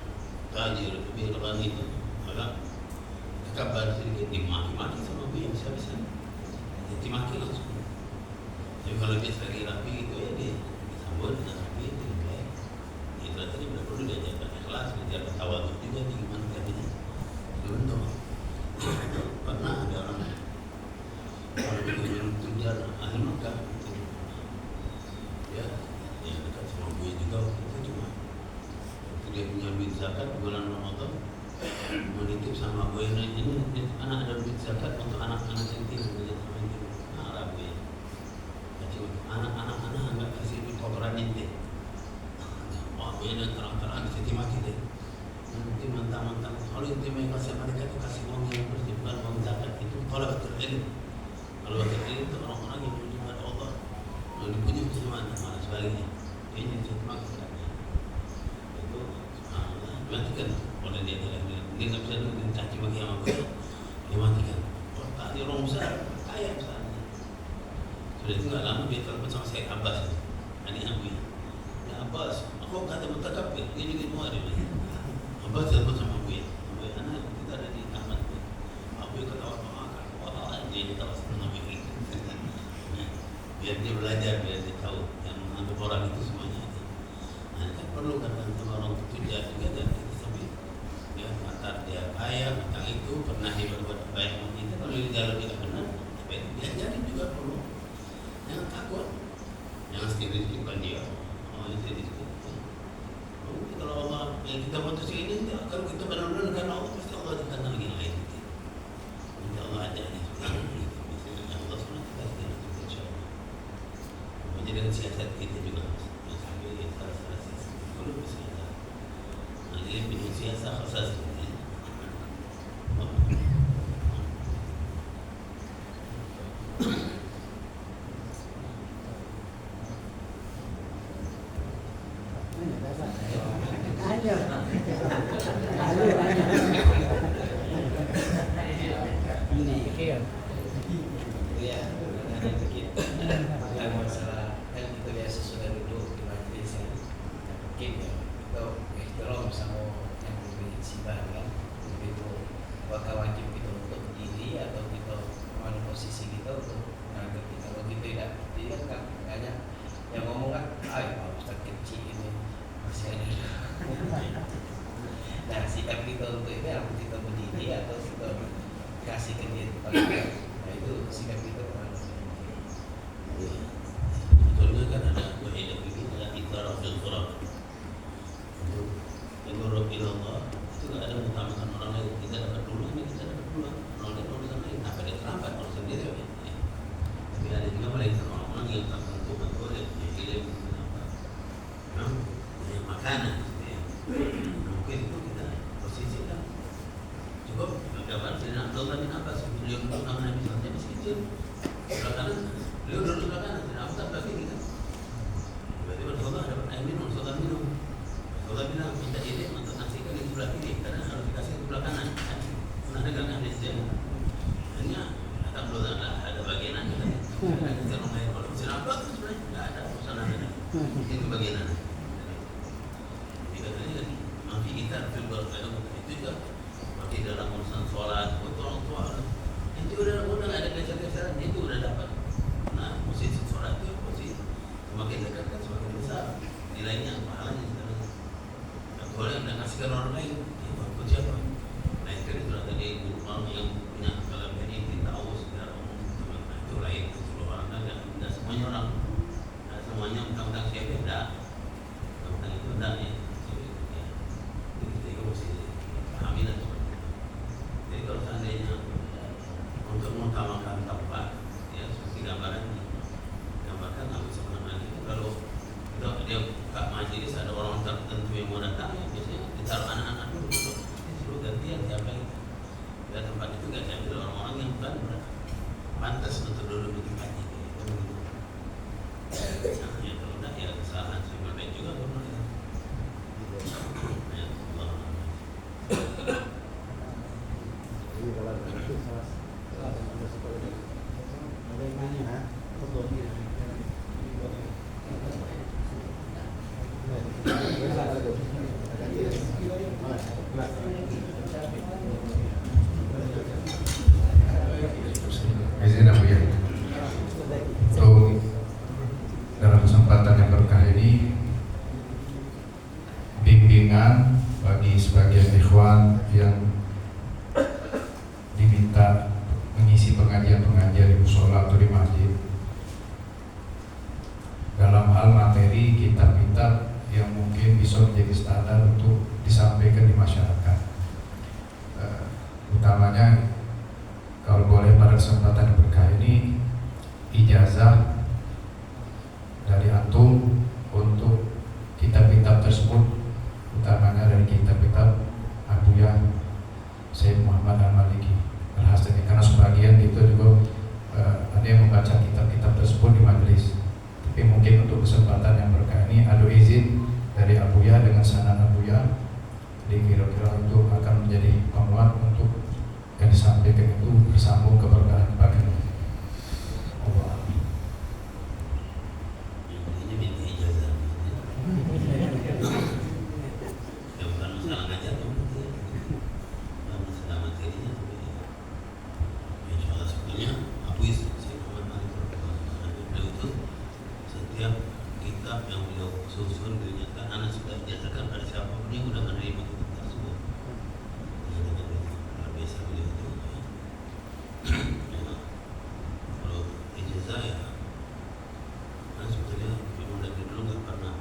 tajir lebih lebih itu, maka kabar sedikit dimaki-maki sama Abu yang bisa-bisa, dimaki langsung. Jadi kalau dia lagi rapi itu ya dia disambut dengan rapi itu baik. Itu tadi tidak perlu diajarkan ikhlas, diajarkan tawadhu juga gimana caranya. Bentuk pernah ada orang bikin tujuan ahli Makkah ya dekat sama gue juga waktu itu, cuma waktu dia punya duit zakat bulan Ramadan menitip sama sama gue ini anak ada duit zakat untuk anak-anak centil Arab ya. Anak-anak nggak kasih duit kotoran ente. Wah gue ada terang-terang jadi maki deh. Nanti mentang-mentang kalau ente mau kasih mereka itu kasih uang yang bersih bukan uang zakat itu tolak betul. Kalau betul itu orang-orang yang punya pada Allah. Kalau dipuji sama malah sebaliknya. Ini jadi maki itu matikan oleh dia nggak bisa caci bagi sama gue dimatikan. Tadi orang besar kaya misalnya sudah itu nggak lama dia telepon sama Syekh Abbas adik aku ya Abbas aku kata mutakabir gini semua dia Abbas telepon sama gue anak kita ada di taman aku ketawa wah dia ketawa sama gue biar dia belajar biar dia tahu yang menganggap orang itu semuanya nah kan perlu kan sama orang tujuh juga dan kita sampai ya antar dia kaya tentang itu pernah dia berbuat baik kita kalau dia jalan tidak benar dia jadi juga perlu jangan takut jangan sendiri bukan dia itu kalau Allah yang kita putus ini kalau kita benar-benar karena Allah pasti Allah akan lagi yang lain insya Allah ada Allah SWT kita insyaallah jadi dengan siasat kita juga sampai salah siasat kalau bisa jadi dengan siasat khasas nah sikap kita untuk itu apa kita berdiri atau kita kasih ke dia nah itu sikap kita betulnya kan ada kaidah begini ada iqrar fil qur'an iqrar ila Allah itu nggak ada mengutamakan orang lain kita dapat dulu ini kita dapat dulu orang lain urusan lain apa dia terlambat orang sendiri ya tapi ada juga mereka orang-orang yang tertentu betul ya ilmu apa yang makanan mungkin itu kita posisikan cukup gambar Sayyidina Abdullah bin Abbas beliau duduk sama Nabi SAW masih kecil sebelah kanan beliau duduk sebelah kanan Sayyidina Abu Bakar bagi kita tiba-tiba Rasulullah dapat air minum Rasulullah bilang minta izin untuk ngasihkan di sebelah kiri karena harus dikasih di sebelah kanan pernah dengar hadis dia hanya kata Abdullah ada bagian aja kita rumah yang kalau Sayyidina Abu Bakar sebenarnya nggak ada urusan ada itu bagian aja kita filbar itu juga pakai dalam urusan sholat untuk orang tua itu udah ada geser-geseran itu udah dapat nah posisi sholat itu posisi semakin dekat kan semakin besar nilainya pahalanya sekarang boleh anda kasihkan orang lain ya buat siapa nah itu sudah tadi orang yang punya kalau ini tahu secara umum itu lain itu orang kan tidak semuanya orang semuanya tentang siapa tidak tentang itu tidak ya jadi kalau seandainya untuk mengutamakan tempat ya seperti gambaran gambarkan nggak bisa menang itu kalau dia buka majelis ada orang tertentu yang mau datang ya biasanya ditaruh anak-anak dulu disuruh gantian siapa itu ya tempat itu nggak diambil orang-orang yang bukan pantas untuk duduk di tempatnya ya kalau tidak ya kesalahan sebenarnya juga benar ya Allah. Izin Abu ya. Untuk dalam kesempatan yang berkah ini bimbingan bagi sebagian ikhwan yang diminta mengisi pengajian-pengajian di musola atau di masjid dalam hal materi kitab-kitab yang mungkin bisa menjadi standar untuk disampaikan di masyarakat. bertanya, kalau boleh pada kesempatan berkah ini ijazah dari antum untuk kitab-kitab tersebut, utamanya dari kitab-kitab Abuya Syekh Muhammad Al-Maliki Al-Hasani, karena sebagian itu juga ada yang membaca kitab-kitab tersebut di majelis. Tapi mungkin untuk kesempatan yang berkah ini ada izin dari Abuya dengan sanad Abuya, jadi kira-kira itu akan menjadi penguat untuk yang disampaikan itu bersambung keberkahan bagi Allah. Ini minta ijazah. Ya bukan masalah ngajar, bukan masalah materinya, tapi insya Allah sebetulnya Abu Syekh Muhammad beliau itu setiap kitab yang beliau susun dinyatakan anak sudah dinyatakan pada siapapun yang sudah menerima kitab tersebut. Luar biasa beliau itu. Kalau ijazah ya, kan sebetulnya memang dari dulu nggak pernah,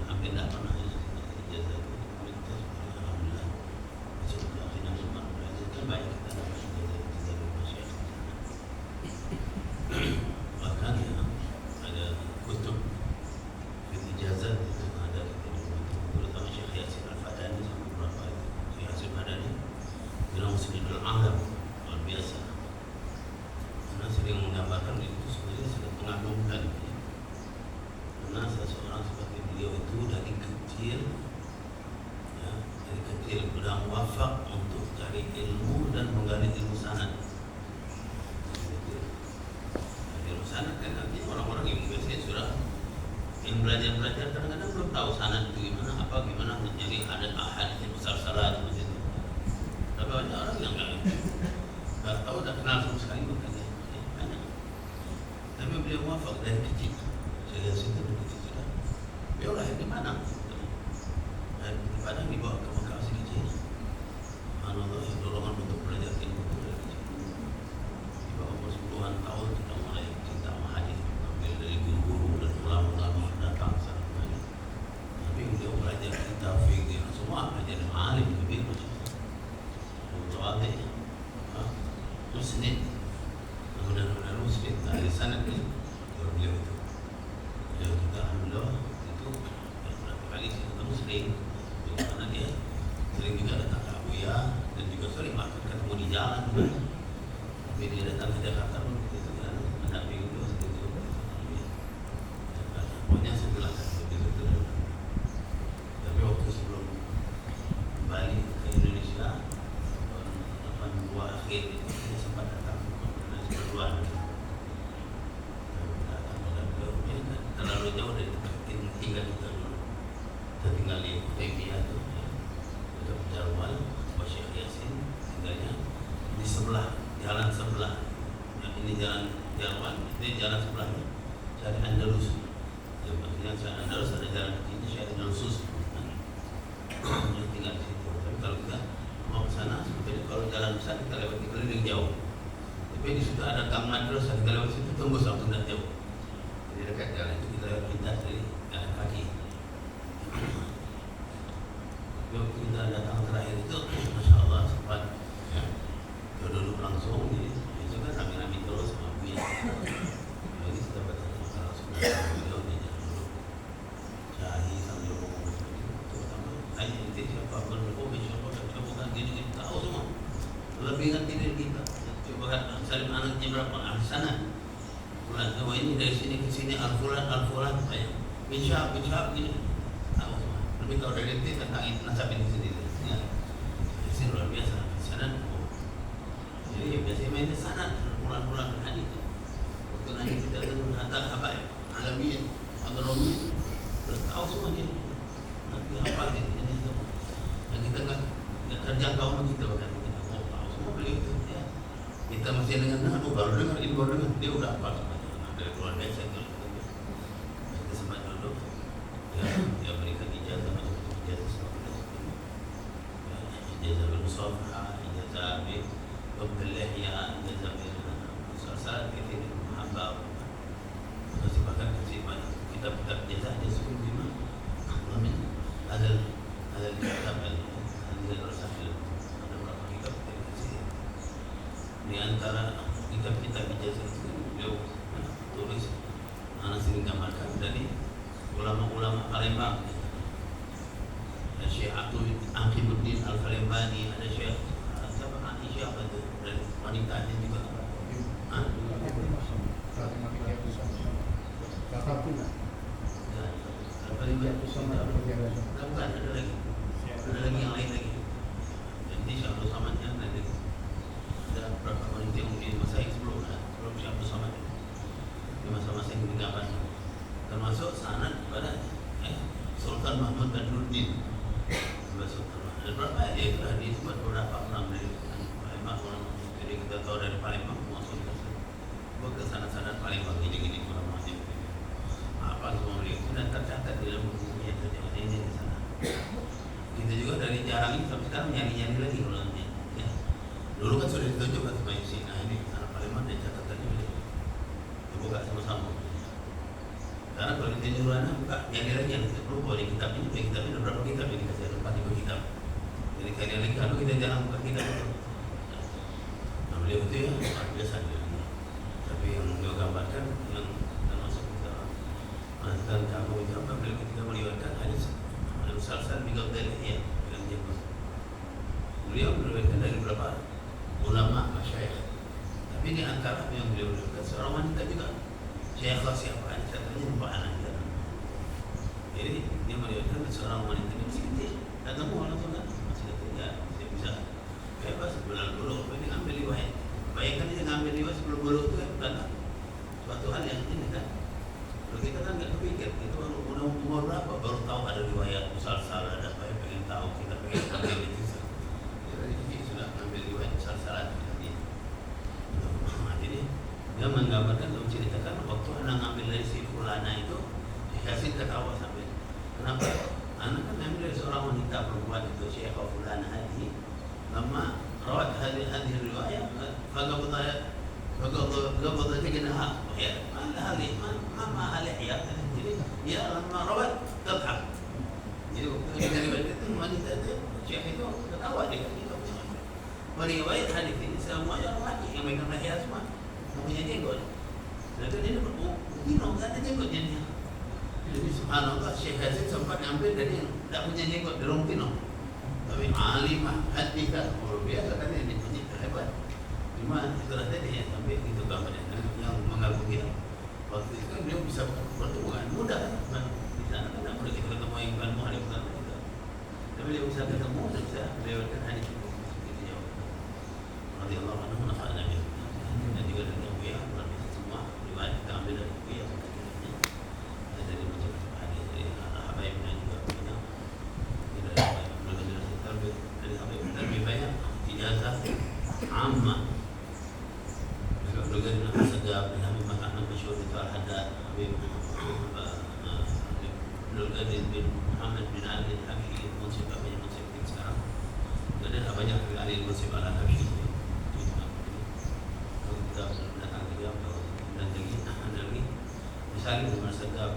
hampir nggak pernah ijazah itu. Kami kita sebetulnya alhamdulillah sebetulnya akhirnya sempat belajar kan banyak kita dapat ijazah dari masyarakat. Bahkan ya ada kutub ijazah itu ada terutama Syekh Yasin Al-Fadani sama beberapa Syekh Yasin Al-Fadani bilang Musnidul Alam luar biasa, karena sering menggambarkan itu sebenarnya sangat mengagumkan, karena seseorang seperti beliau itu dari kecil sudah muwafaq untuk cari ilmu dan menggali ilmu sanad. Ilmu sanad kan artinya orang-orang yang biasanya sudah yang belajar kadang-kadang belum tahu sanad itu gimana, gimana nyari ada ahad yang besar-besaran begitu. Tapi banyak orang yang nggak tahu, tak kenal sama sekali makanya banyak. Tapi beliau muwafaq dari kecil, saya situ dari kecil sudah. Beliau lahir di mana? Dan di Padang dibawa ke Mekah si kecil. Allah yang dorongan untuk belajar ilmu itu dari kecil. Di bawah umur 10-an tahun kita mulai cinta sama hadis, ambil dari guru-guru dan ulama-ulama datang sana kemari. Tapi beliau belajar kitab fikih semua, belajar alim lebih macam Mu'adih, Musnid, benar-benar Musnid. Dari sana beliau itu. Beliau juga alhamdulillah itu beberapa kali saya ketemu sering, karena dia sering juga datang ke Abuya dan juga sering ketemu di jalan. Tapi dia datang ke Jakarta pun itu kan mendampingi beliau seperti itu. Pokoknya setelah begitu. Tapi waktu sebelum kembali ke Indonesia, akhir itu sempat datang keluar datang pada beliau, terlalu jauh dari tinggal kita dulu. Kita tinggal di Hudaybiyah tuh, kita Jarwal, Syekh Yasin tinggalnya di sebelah jalan sebelah. Yang ini jalan Jarwal, ini jalan sebelahnya Syari Andalus. Ya, maksudnya Syari Andalus ada jalan ini Syari Andalus. Dia tinggal di situ. Tapi kalau kita mau ke sana, seperti kalau jalan besar kita lewat keliling jauh. Tapi di situ ada gang Madras, kita lewat situ tembus langsung dan jauh. Jadi dekat jalan itu kita lintas dari jalan kaki. Waktu kita datang terakhir itu, masya Allah sempat duduk langsung. Jadi itu kan rame-rame terus sama Buya. Jadi kita bertanya masalah sebenarnya beliau dia dulu cari sambil ngomong seperti itu. Terutama tanya itu siapa berkopi siapa bukan gini tahu semua. Lebih ngerti dari kita. Coba kan saling anaknya berapa ahli sana. Bulan oh ini dari sini ke sini al-fulan banyak. Bisa gini. Tahu semua. Lebih tahu dari itu tentang itu nasabin sendiri. Ya. Itu luar biasa. Sanad. Jadi biasanya main di sana bulan-bulan hadis. Waktu nanti kita datang apa ya? Alamiah, agronomi. Terus tahu semua dia. Nanti apa ini semua. Dan kita nggak terjangkau begitu kan. Kita mau tahu semua beliau itu. Ya. Kita masih dengan baru dengar dia udah apa dari luar biasa itu. Kita sempat duduk. Ya, dia berikan ijazah macam ijazah seperti itu. Ijazah bermusafah, ijazah باللحية ijazah bersalat kita hamba. Masih bahkan kitab-kitab ijazah dia sebut di mana? Ada kitab ada bersalah ada berapa kitab antara kitab-kitab ijazah itu beliau tulis, anak sering gambarkan dari ulama-ulama Palembang. Ada Syekh Abdul Aqimuddin Al-Palembani, ada Syekh siapa siapa itu dari wanita ini juga. Bukan, ada lagi yang lain lagi. Jadi Syekh Abdul Samad yang ada beberapa wanita yang di masa yang sebelum Syekh Abdul Samad di masa-masa yang digambar, termasuk sanad kepada Sultan Mahmud Badruddin. Ada berapa dia telah disebut beberapa orang dari Palembang, jadi kita tahu dari Palembang masuk ke sanad-sanad Palembang gini-gini orang masih apa semua beliau dan tercatat di dalam bukunya terjadi ini di sana. Kita juga dari jarang ini sampai sekarang nyari-nyari lagi ulangnya. Ya. Dulu kan sudah ditunjukkan sama Yusi. Nah ini anak Palembang dan catatannya beliau dibuka sama-sama. Karena kalau kita nyuruh anak buka nyari lagi yang kita perlu boleh kitab ini ada berapa kitab yang dikasih ada 4.000 kitab. Jadi kali lagi kalau kita jarang buka kitab itu. Nah beliau itu ya luar biasa dia. Tapi yang beliau gambarkan yang termasuk kita mengatakan kamu itu apa beliau ketika melibatkan hadis Al-Salsal Bigab dari yang jemput. Beliau melibatkan dari beberapa ulama masyayikh. Tapi di antara yang beliau melibatkan seorang wanita juga. Syekhah siapa? Katanya lupa anaknya. Jadi dia melihatkan seorang wanita yang masih kecil. Kata mu langsung kan masih kecil ya, saya bisa bebas bulan bulu. Ini ambil riwayat. Bayangkan dia ngambil riwayat sebelum bulu itu kan suatu hal yang ini kan. Kalau kita kan nggak kepikir, itu umur berapa baru tahu ada riwayat musalsal, ada apa yang pengen tahu, kita pengen ambil itu. Jadi sudah ambil riwayat musalsalan tadi. Jadi dia menggambarkan atau menceritakan waktu anak ngambil dari si fulana itu Yasin ketawa sampai kenapa? Anak kan ngambil dari seorang wanita perempuan itu Syekhah fulana hadi lama rawat hadis riwayat فقبضت جناها وهي ما لها لحية jadi dia lama rawat تضحك jadi waktu riwayat itu wanita itu Syekh itu ketawa dia gitu. Meriwayat hadis ini semuanya orang laki yang megang leher semua punya jenggot. Lalu dia begini, nggak ada jenggotnya dia. Jadi subhanallah Syekh Hasid sempat ngambil dari tidak punya jenggot di Rompino. Tapi alimah hadithah luar biasa kan ini punya hebat. Cuma itulah tadi yang sampai itu gambarnya yang mengagumi. Waktu itu kan beliau bisa bertemu kan mudah kan di sana kan tidak boleh kita ketemu yang bukan muhalif kan kita. Tapi beliau bisa ketemu dan bisa melewatkan hadis itu. Gitu ya. Radhiyallahu anhu nafa'ana bihi. Dan juga dari Abu Ya, semua riwayat kita ambil dari Abu Ya dari macam-macam hadis dari Habaib dan juga banyak dari Habaib lebih banyak ijazah amma juga dengan Segaf dan Habib Ahmad Masyhur itu Al-Haddad Habib Abdul Qadir bin Muhammad bin Ali Al-Habsyi Munsif banyak Munsif sekarang dan banyak Ali Munsif Al-Habsyi kita datang ke dia dan lagi misalnya dengan Segaf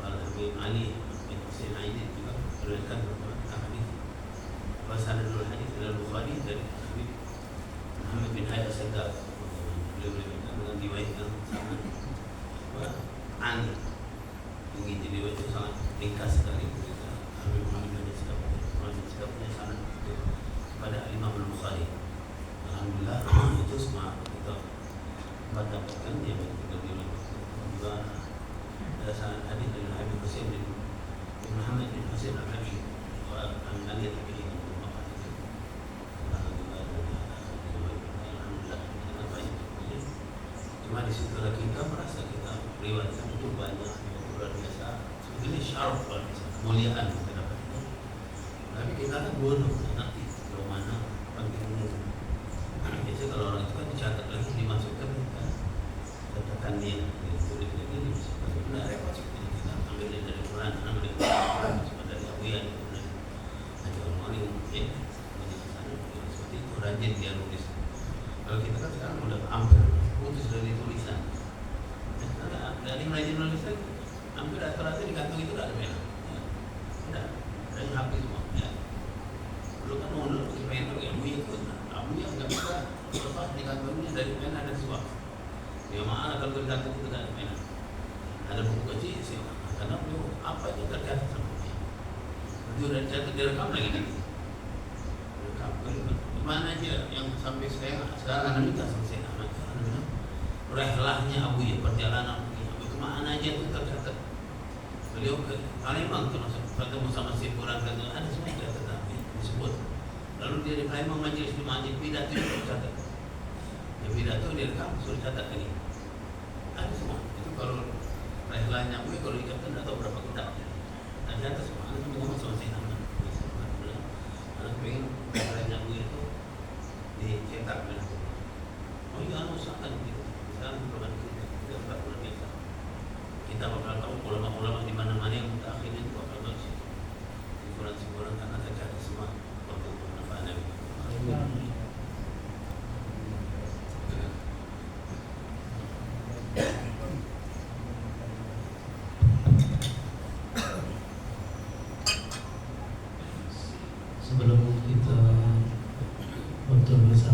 Habib Ali bin Husain Aidin juga berikan beberapa hadis bahasa dulu hadis dari Bukhari dari Habib Muhammad bin Hayy Segaf beliau berikan dengan riwayat yang sangat aneh begitu riwayat itu sangat ringkas sekali Habib Muhammad bin Segaf Segafnya sangat kepada Imam Al-Bukhari. Alhamdulillah itu semua kita mendapatkan dia kita bilang juga ada sanad hadis dari Habib Husain bin Muhammad bin Husain Al-Habsyi Amin Ali Al-Habsyi cuma di situlah kita merasa kita riwayatkan itu banyak luar biasa ini syaraf luar biasa kemuliaan kita dapat itu tapi kita kan bodoh nanti kalau mana pentingnya biasanya kalau orang itu kan dicatat lagi dimasukkan kan catatan dia ditulis lagi dimasukkan benar repot seperti kita ambil dari Quran ambil dari Quran dari Abu Ya ada orang yang mungkin seperti itu rajin dia nulis kalau kita kan sekarang udah hampir putus dari tulisan dari rajin nulis lagi hampir rata-rata di kantong itu tidak ada merah udah dari habis semua ya dulu kan mau nulis pengen pakai Abu Ya itu Abu Ya nggak bisa satunya dari pena dan suap. Ya mana kalau tercatat itu dari pena. Ada buku kecil sih, karena beliau apa itu tercatat sama dia. Itu udah direkam lagi nih. Direkam. Mana aja yang sampai sekarang anak minta selesai anak bilang, rehlahnya Abu ya perjalanan Abu kemana aja itu tercatat. Beliau ke Palembang termasuk ketemu sama si Quran ada semua tercatat disebut. Lalu dia di Palembang majelis pidato itu tercatat. Ya pidato direkam suruh catat lagi. Ada semua. Itu kalau rehlahnya Abu kalau dikatakan atau berapa kitabnya. Nah catat semua. Anak ngomong sama si anak. Anak pengen rehlahnya Abu itu dicetak bilang. Oh iya, usahakan gitu. Misalnya beban kita 4 bulan biasa. Kita bakal tahu ulama-ulama di mana-mana yang mutakhir itu bakal bagus. Simpulan-simpulan karena tercatat semua waktu penafaan Nabi. Sebelum kita berdoa bersama